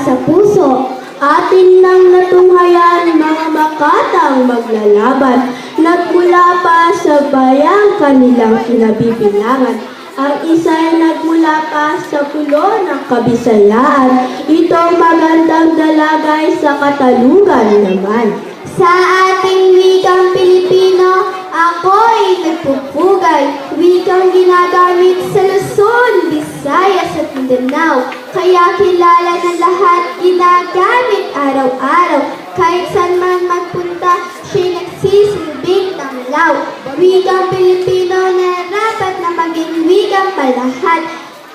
sa puso. Atin nang natunghayan mga makatang maglalaban, nagmula pa sa bayang kanilang kinabibilangan. Ang isa'y nagmula pa sa pulo ng Kabisayaan, itong magandang dalagay sa Katalugan naman. Sa ating wikang Pilipino, ako'y nagpupugay, wikang ginagamit sa Luzon, Visayas at Mindanao. Kaya kilala ng lahat, ginagamit araw-araw. Kahit saan man magpunta, siya'y nagsisilbing tanglaw. Wikang Pilipino na dapat na maging wikang palahat.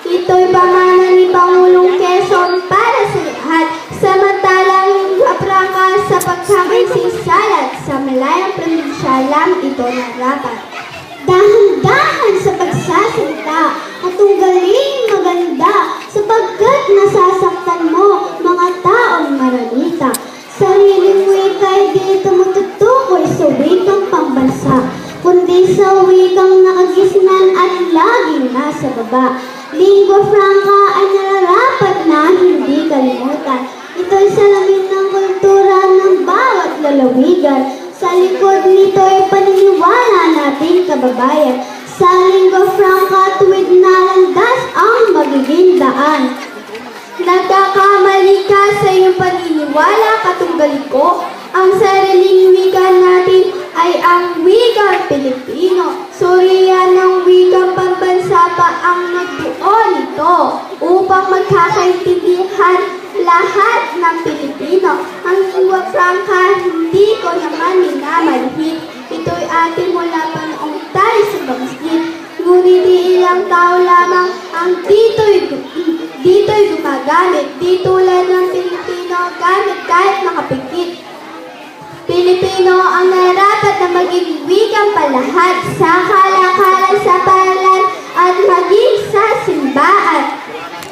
Ito'y pamana ni Pangulong Quezon para sa lahat. Samantalang lingua franca sa pagkakasisalat, sa malayang probinsya lang ito narapat. Dahan-dahan sa pagsasalita at tunggaling maganda, sapagkat nasasaktan mo mga taong maranita. Sariling wika'y di tumututukoy sa wikang pambansa, kundi sa wikang nakagisnan at laging nasa baba. Lingua franca ay nararapat na hindi kalimutan. Ito'y salamin ng kultura ng bawat lalawigan. Sa likod nito ay paniniwala nating kababayan. Sa lingua franca tuwid na landas ang magiging daan. Nagkakamali ka sa iyong paniniwala, katunggali ko. Ang sariling wika natin ay ang wikang Pilipino. Suriyan ng wikang pambansa pa ang nagbuo nito upang magkakaintindihan lahat ng Pilipino. Ang lingua franca hindi ko naman minamalhit. Ito'y ating mula pa noong tayo sa bangsit. Ngunit ilang tao lamang ang dito'y gumagamit. Di tulad ng Pilipino, gamit kahit makapikit. Pilipino ang narapat na maging wikang palahat sa kalakalan, sa paaralan at maging sa simbahan.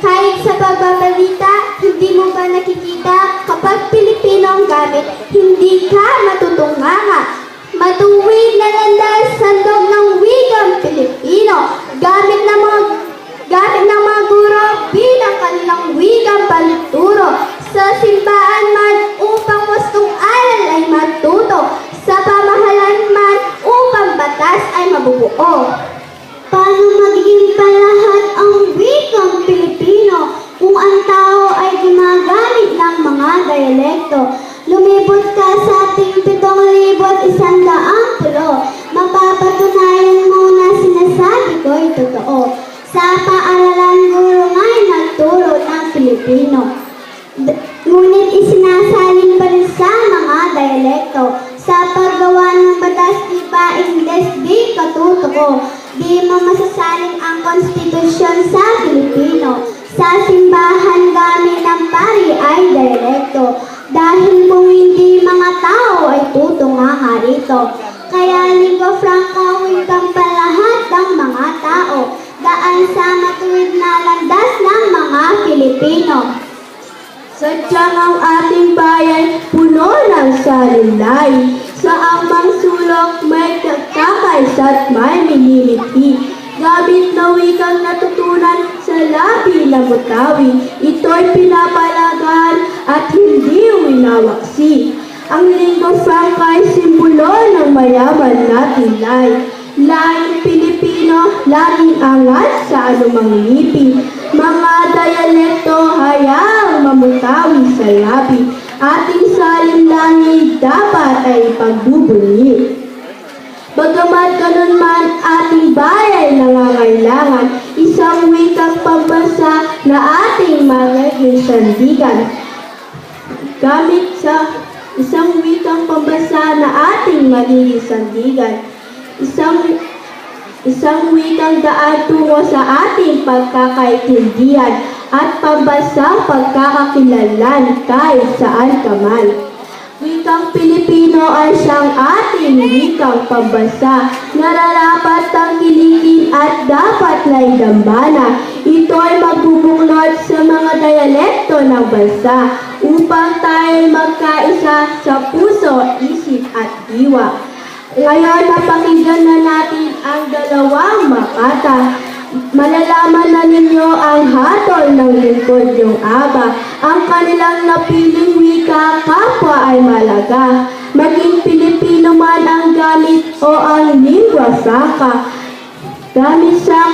Kahit sa pagbabalita, hindi mo ba nakikita kapag Pilipino ang gamit, hindi ka matutunganga. Matuwid na landas sandog ng wikang Pilipino, gamit ng mga guro bilang kanilang wikang palituro. Sa simbahan man upang wastong aral ay matuto, sa pamahalaan man upang batas ay mabubuo. Paano magiging palahat ang wikang Pilipino kung ang tao ay gumagamit ng mga dialekto? Lumibot ka sa ating 7,100 pulo. Mapapatunayan mo na sinasabi ko'y totoo. Sa paaralan guro nga'y nagturo ng Pilipino. Ngunit isinasalin pa rin sa mga dialekto. Sa paggawa ng batas, iba Ingles di katutuko. Di mo masasalin ang konstitusyon sa Pilipino. Sa simbahan gamit ng pari ay dialekto. Dahil kung hindi mga tao ay tutunganga rito. Kaya lingua franca wikang palahat ng mga tao. Daan sa matuwid na landas ng mga Pilipino. Sadyang ang ating bayan puno ng salinay. Sa angmang sulok may nagkakaisa at may minimiti. Gamit na wikang natutunan sa labi ng Mutawi. Ito'y pinapalagaan at hindi winawaksi. Ang lingua franca ay simbolo ng mayaman nating lahi. Lahing Pilipino, laging angat sa anumang ngipin. Mga dialekto hayaang mamutawi sa labi. Ating salinlangi dapat ay pagbubunyi. Bagamat ganun man, ating bayan nangangailangan isang wikang pambansa na ating magiging sandigan. Gamit sa isang wikang pambansa na ating magiging sandigan. Isang wikang daan tungo sa ating pagkakaintindihan at pambansang pagkakakilanlan kahit saan ka man. Wikang Pilipino ay siyang ating wikang pambansa, nararapat tangkilikin at dapat naidambana. Ito ay magbubuklod sa mga dialekto ng bansa upang tayo magkaisa sa puso, isip at diwa. Ngayon napakinggan na natin ang dalawang makata. Malalaman na ninyo ang hatol ng lingkod yung Aba. Ang kanilang napiling wika, kapwa ay malaga. Maging Pilipino man ang gamit o ang lingwa franca. Gamit sa